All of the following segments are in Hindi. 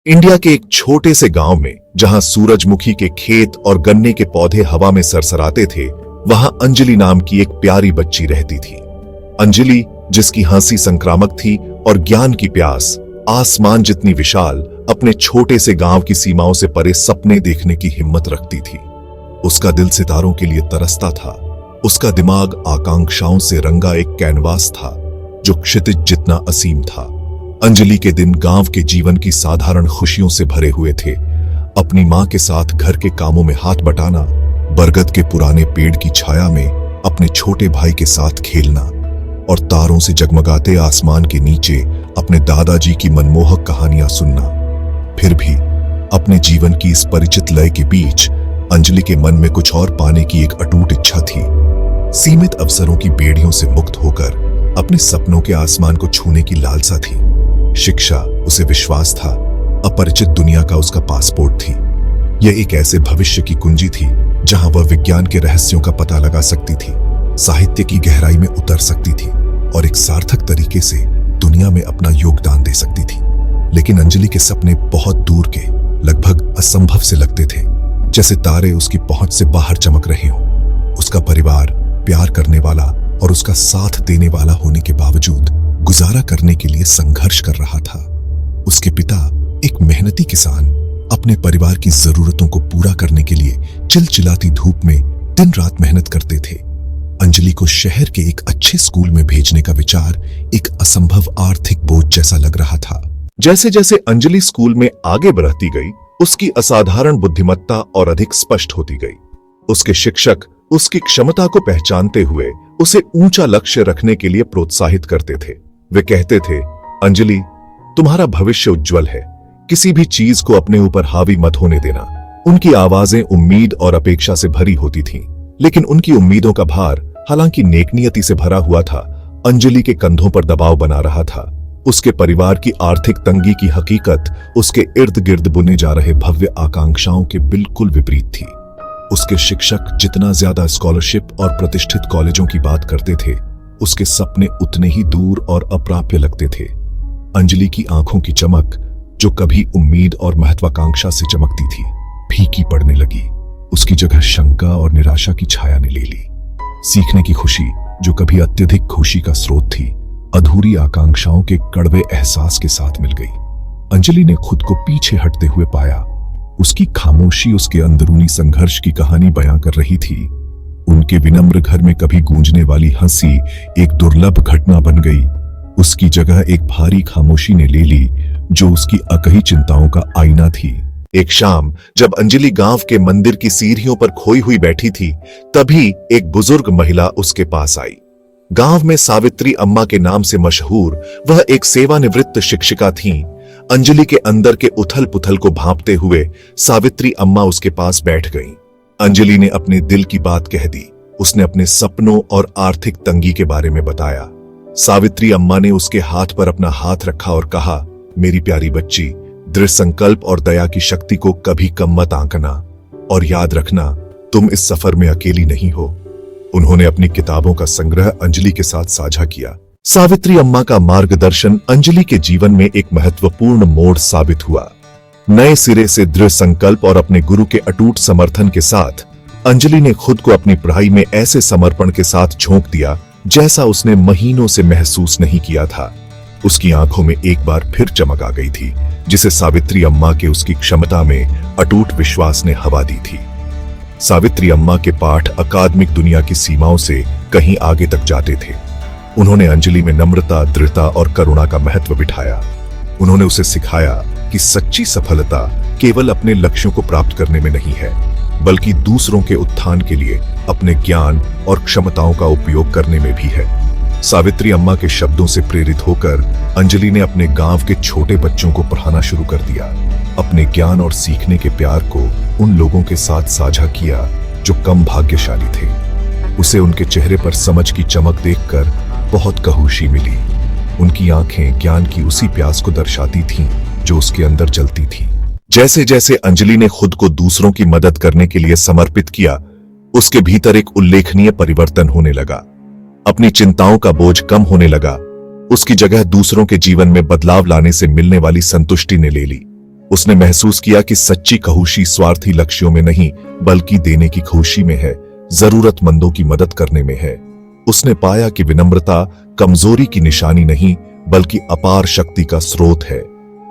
इंडिया के एक छोटे से गांव में जहां सूरजमुखी के खेत और गन्ने के पौधे हवा में सरसराते थे, वहां अंजलि नाम की एक प्यारी बच्ची रहती थी। अंजलि, जिसकी हंसी संक्रामक थी और ज्ञान की प्यास आसमान जितनी विशाल, अपने छोटे से गांव की सीमाओं से परे सपने देखने की हिम्मत रखती थी। उसका दिल सितारों के लिए तरसता था। उसका दिमाग आकांक्षाओं से रंगा एक कैनवास था जो क्षितिज जितना असीम था। अंजलि के दिन गांव के जीवन की साधारण खुशियों से भरे हुए थे। अपनी मां के साथ घर के कामों में हाथ बटाना, बरगद के पुराने पेड़ की छाया में अपने छोटे भाई के साथ खेलना और तारों से जगमगाते आसमान के नीचे अपने दादाजी की मनमोहक कहानियां सुनना। फिर भी अपने जीवन की इस परिचित लय के बीच अंजलि के मन में कुछ और पाने की एक अटूट इच्छा थी। सीमित अवसरों की बेड़ियों से मुक्त होकर अपने सपनों के आसमान को छूने की लालसा थी। शिक्षा उसे विश्वास था, अपरिचित दुनिया का उसका पासपोर्ट थी। यह एक ऐसे भविष्य की कुंजी थी जहां वह विज्ञान के रहस्यों का पता लगा सकती थी, साहित्य की गहराई में उतर सकती थी और एक सार्थक तरीके से दुनिया में अपना योगदान दे सकती थी। लेकिन अंजलि के सपने बहुत दूर के, लगभग असंभव से लगते थे, जैसे तारे उसकी पहुंच से बाहर चमक रहे हों। उसका परिवार प्यार करने वाला और उसका साथ देने वाला होने के बावजूद गुजारा करने के लिए संघर्ष कर रहा था। उसके पिता, एक मेहनती किसान, अपने परिवार की जरूरतों को पूरा करने के लिए चिलचिलाती धूप में दिन रात मेहनत करते थे। अंजलि को शहर के एक अच्छे स्कूल में भेजने का विचार एक असंभव आर्थिक बोझ जैसा लग रहा था। जैसे जैसे अंजलि स्कूल में आगे बढ़ती गई, उसकी असाधारण बुद्धिमत्ता और अधिक स्पष्ट होती गई। उसके शिक्षक उसकी क्षमता को पहचानते हुए उसे ऊंचा लक्ष्य रखने के लिए प्रोत्साहित करते थे। वे कहते थे, अंजलि, तुम्हारा भविष्य उज्जवल है, किसी भी चीज को अपने ऊपर हावी मत होने देना। उनकी आवाजें उम्मीद और अपेक्षा से भरी होती थीं, लेकिन उनकी उम्मीदों का भार, हालांकि नेकनियति से भरा हुआ था, अंजलि के कंधों पर दबाव बना रहा था। उसके परिवार की आर्थिक तंगी की हकीकत उसके इर्द गिर्द बुने जा रहे भव्य आकांक्षाओं के बिल्कुल विपरीत थी। उसके शिक्षक जितना ज्यादा स्कॉलरशिप और प्रतिष्ठित कॉलेजों की बात करते थे, उसके सपने उतने ही दूर और अप्राप्य लगते थे। अंजलि की आंखों की चमक, जो कभी उम्मीद और महत्वाकांक्षा से चमकती थी, फीकी पड़ने लगी। उसकी जगह शंका और निराशा की छाया ने ले ली। सीखने की खुशी, जो कभी अत्यधिक खुशी का स्रोत थी, अधूरी आकांक्षाओं के कड़वे एहसास के साथ मिल गई। अंजलि ने खुद को पीछे हटते हुए पाया। उसकी खामोशी उसके अंदरूनी संघर्ष की कहानी बयां कर रही थी। उनके विनम्र घर में कभी गूंजने वाली हंसी एक दुर्लभ घटना बन गई। उसकी जगह एक भारी खामोशी ने ले ली, जो उसकी अकही चिंताओं का आईना थी। एक शाम जब अंजलि गांव के मंदिर की सीढ़ियों पर खोई हुई बैठी थी, तभी एक बुजुर्ग महिला उसके पास आई। गांव में सावित्री अम्मा के नाम से मशहूर वह एक सेवानिवृत्त शिक्षिका थीं। अंजलि के अंदर के उथल पुथल को भांपते हुए सावित्री अम्मा उसके पास बैठ गईं। अंजलि ने अपने दिल की बात कह दी। उसने अपने सपनों और आर्थिक तंगी के बारे में बताया। सावित्री अम्मा ने उसके हाथ पर अपना हाथ रखा और कहा, मेरी प्यारी बच्ची, दृढ़ संकल्प और दया की शक्ति को कभी कम मत आंकना और याद रखना, तुम इस सफर में अकेली नहीं हो। उन्होंने अपनी किताबों का संग्रह अंजलि के साथ साझा किया। सावित्री अम्मा का मार्गदर्शन अंजलि के जीवन में एक महत्वपूर्ण मोड़ साबित हुआ। नए सिरे से दृढ़ संकल्प और अपने गुरु के अटूट समर्थन के साथ अंजलि ने खुद को अपनी पढ़ाई में ऐसे समर्पण के साथ झोंक दिया जैसा उसने महीनों से महसूस नहीं किया था। उसकी आंखों में एक बार फिर चमक आ गई थी, जिसे सावित्री अम्मा के उसकी क्षमता में अटूट विश्वास ने हवा दी थी। सावित्री अम्मा के पाठ अकादमिक दुनिया की सीमाओं से कहीं आगे तक जाते थे। उन्होंने अंजलि में नम्रता, दृढ़ता और करुणा का महत्व बिठाया। उन्होंने उसे सिखाया कि सच्ची सफलता केवल अपने लक्ष्यों को प्राप्त करने में नहीं है, बल्कि दूसरों के उत्थान के लिए अपने ज्ञान और क्षमताओं का उपयोग करने में भी है। सावित्री अम्मा के शब्दों से प्रेरित होकर अंजलि ने अपने गांव के छोटे बच्चों को पढ़ाना शुरू कर दिया। अपने ज्ञान और सीखने के प्यार को उन लोगों के साथ साझा किया जो कम भाग्यशाली थे। उसे उनके चेहरे पर समझ की चमक देखकर बहुत कहुशी मिली। उनकी आंखें ज्ञान की उसी प्यास को दर्शाती थीं जो उसके अंदर जलती थी। जैसे जैसे अंजलि ने खुद को दूसरों की मदद करने के लिए समर्पित किया, उसके भीतर एक उल्लेखनीय परिवर्तन होने लगा। अपनी चिंताओं का बोझ कम होने लगा। उसकी जगह दूसरों के जीवन में बदलाव लाने से मिलने वाली संतुष्टि ने ले ली। उसने महसूस किया कि सच्ची खुशी स्वार्थी लक्ष्यों में नहीं बल्कि देने की खुशी में है, जरूरतमंदों की मदद करने में है। उसने पाया कि विनम्रता कमजोरी की निशानी नहीं बल्कि अपार शक्ति का स्रोत है,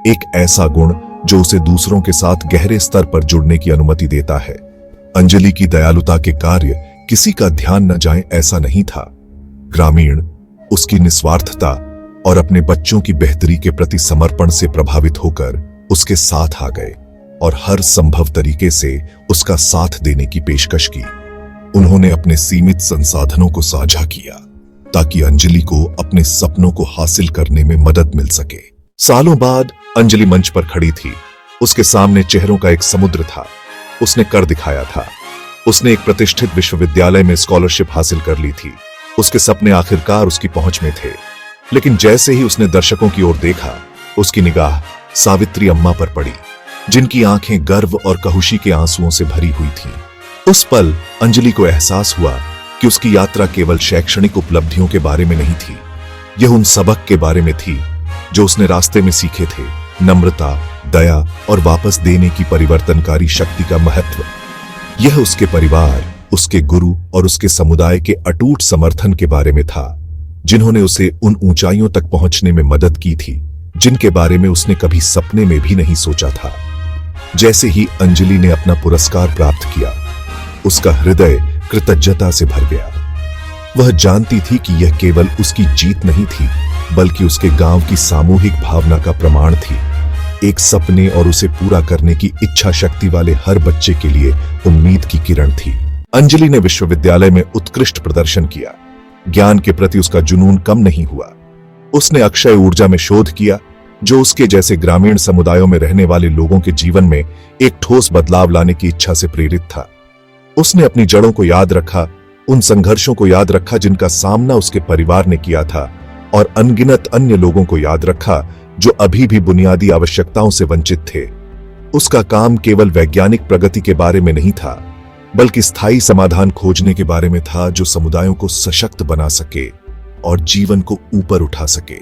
एक ऐसा गुण जो उसे दूसरों के साथ गहरे स्तर पर जुड़ने की अनुमति देता है। अंजलि की दयालुता के कार्य किसी का ध्यान न जाए ऐसा नहीं था। ग्रामीण उसकी निस्वार्थता और अपने बच्चों की बेहतरी के प्रति समर्पण से प्रभावित होकर उसके साथ आ गए और हर संभव तरीके से उसका साथ देने की पेशकश की। उन्होंने अपने सीमित संसाधनों को साझा किया ताकि अंजलि को अपने सपनों को हासिल करने में मदद मिल सके। सालों बाद अंजलि मंच पर खड़ी थी। उसके सामने चेहरों का एक समुद्र था। उसने कर दिखाया था। उसने एक प्रतिष्ठित विश्वविद्यालय में स्कॉलरशिप हासिल कर ली थी। उसके सपने आखिरकार उसकी पहुंच में थे। लेकिन जैसे ही उसने दर्शकों की ओर देखा, उसकी निगाह सावित्री अम्मा पर पड़ी, जिनकी आंखें गर्व और खुशी के आंसुओं से भरी हुई थीं। उस पल अंजलि को एहसास हुआ कि उसकी यात्रा केवल शैक्षणिक उपलब्धियों के बारे में नहीं थी। यह उन सबक के बारे में थी जो उसने रास्ते में सीखे थे, नम्रता, दया और वापस देने की परिवर्तनकारी शक्ति का महत्व। यह उसके परिवार, उसके गुरु और उसके समुदाय के अटूट समर्थन के बारे में था, जिन्होंने उसे उन ऊंचाइयों तक पहुंचने में मदद की थी जिनके बारे में उसने कभी सपने में भी नहीं सोचा था। जैसे ही अंजलि ने अपना पुरस्कार प्राप्त किया, उसका हृदय कृतज्ञता से भर गया। वह जानती थी कि यह केवल उसकी जीत नहीं थी बल्कि उसके गांव की सामूहिक भावना का प्रमाण थी, एक सपने और उसे पूरा करने की इच्छा शक्ति वाले हर बच्चे के लिए उम्मीद की किरण थी। अंजलि ने विश्वविद्यालय में उत्कृष्ट प्रदर्शन किया। ज्ञान के प्रति उसका जुनून कम नहीं हुआ। उसने अक्षय ऊर्जा में शोध किया, जो उसके जैसे ग्रामीण समुदायों में रहने वाले लोगों के जीवन में एक ठोस बदलाव लाने की इच्छा से प्रेरित था। उसने अपनी जड़ों को याद रखा, उन संघर्षों को याद रखा जिनका सामना उसके परिवार ने किया था, और अनगिनत अन्य लोगों को याद रखा जो अभी भी बुनियादी आवश्यकताओं से वंचित थे। उसका काम केवल वैज्ञानिक प्रगति के बारे में नहीं था बल्कि स्थायी समाधान खोजने के बारे में था, जो समुदायों को सशक्त बना सके और जीवन को ऊपर उठा सके।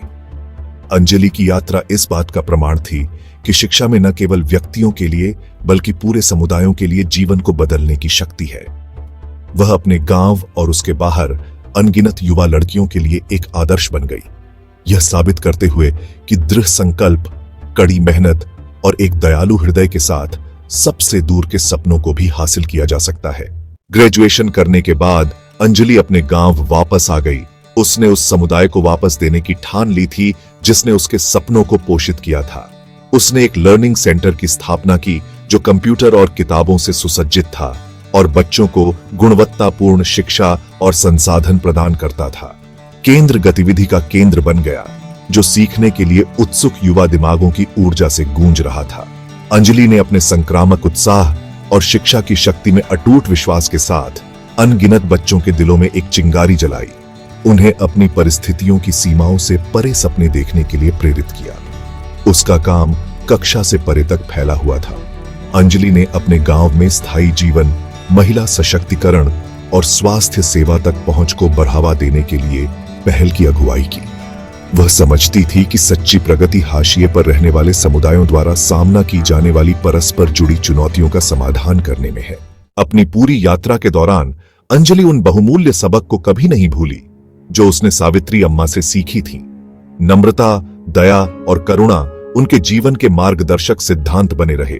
अंजलि की यात्रा इस बात का प्रमाण थी कि शिक्षा में न केवल व्यक्तियों के लिए बल्कि पूरे समुदायों के लिए जीवन को बदलने की शक्ति है। वह अपने गांव और उसके बाहर अनगिनत युवा लड़कियों के लिए एक आदर्श बन गई, यह साबित करते हुए कि दृढ़ संकल्प, कड़ी मेहनत और एक दयालु हृदय के साथ सबसे दूर के सपनों को भी हासिल किया जा सकता है। ग्रेजुएशन करने के बाद अंजलि अपने गांव वापस आ गई। उसने उस समुदाय को वापस देने की ठान ली थी जिसने उसके सपनों को पोषित किया था। उसने एक लर्निंग सेंटर की स्थापना की जो कंप्यूटर और किताबों से सुसज्जित था और बच्चों को गुणवत्तापूर्ण शिक्षा और संसाधन प्रदान करता था। केंद्र गतिविधि का केंद्र बन गया, जो सीखने के लिए उत्सुक युवा दिमागों की ऊर्जा से गूंज रहा था। अंजलि ने अपने संक्रामक उत्साह और शिक्षा की शक्ति में अटूट विश्वास के साथ अनगिनत बच्चों के दिलों में एक चिंगारी जलाई, उन्हें अपनी परिस्थितियों की सीमाओं से परे सपने देखने के लिए प्रेरित किया। उसका काम कक्षा से परे तक फैला हुआ था। अंजलि ने अपने गांव में स्थायी जीवन, महिला सशक्तिकरण और स्वास्थ्य सेवा तक पहुंच को बढ़ावा देने के लिए पहल की अगुवाई की। वह समझती थी कि सच्ची प्रगति हाशिए पर रहने वाले समुदायों द्वारा सामना की जाने वाली परस्पर जुड़ी चुनौतियों का समाधान करने में है। अपनी पूरी यात्रा के दौरान अंजलि उन बहुमूल्य सबक को कभी नहीं भूली जो उसने सावित्री अम्मा से सीखी थी। नम्रता, दया और करुणा उनके जीवन के मार्गदर्शक सिद्धांत बने रहे।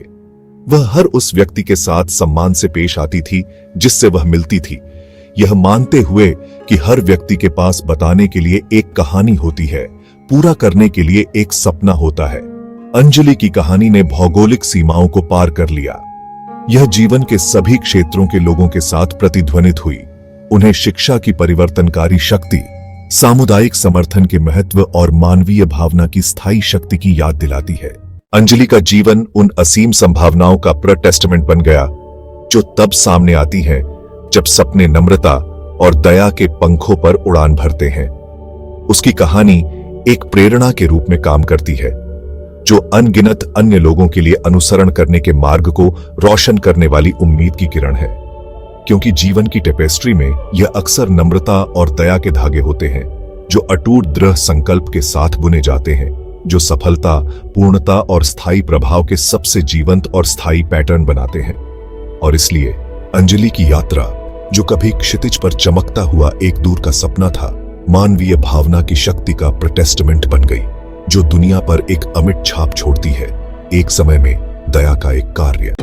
वह हर उस व्यक्ति के साथ सम्मान से पेश आती थी जिससे वह मिलती थी, यह मानते हुए कि हर व्यक्ति के पास बताने के लिए एक कहानी होती है, पूरा करने के लिए एक सपना होता है। अंजलि की कहानी ने भौगोलिक सीमाओं को पार कर लिया। यह जीवन के सभी क्षेत्रों के लोगों के साथ प्रतिध्वनित हुई। उन्हें शिक्षा की परिवर्तनकारी शक्ति, सामुदायिक समर्थन के महत्व और मानवीय भावना की स्थायी शक्ति की याद दिलाती है। अंजलि का जीवन उन असीम संभावनाओं का टेस्टामेंट बन गया जो तब सामने आती हैं जब सपने नम्रता और दया के पंखों पर उड़ान भरते हैं। उसकी कहानी एक प्रेरणा के रूप में काम करती है, जो अनगिनत अन्य लोगों के लिए अनुसरण करने के मार्ग को रोशन करने वाली उम्मीद की किरण है। क्योंकि जीवन की टेपेस्ट्री में यह अक्सर नम्रता और दया के धागे होते हैं जो अटूट दृढ़ संकल्प के साथ बुने जाते हैं। जो सफलता, पूर्णता और स्थायी प्रभाव के सबसे जीवंत और स्थायी पैटर्न बनाते हैं। और इसलिए अंजलि की यात्रा, जो कभी क्षितिज पर चमकता हुआ एक दूर का सपना था, मानवीय भावना की शक्ति का प्रोटेस्टमेंट बन गई, जो दुनिया पर एक अमिट छाप छोड़ती है, एक समय में दया का एक कार्य।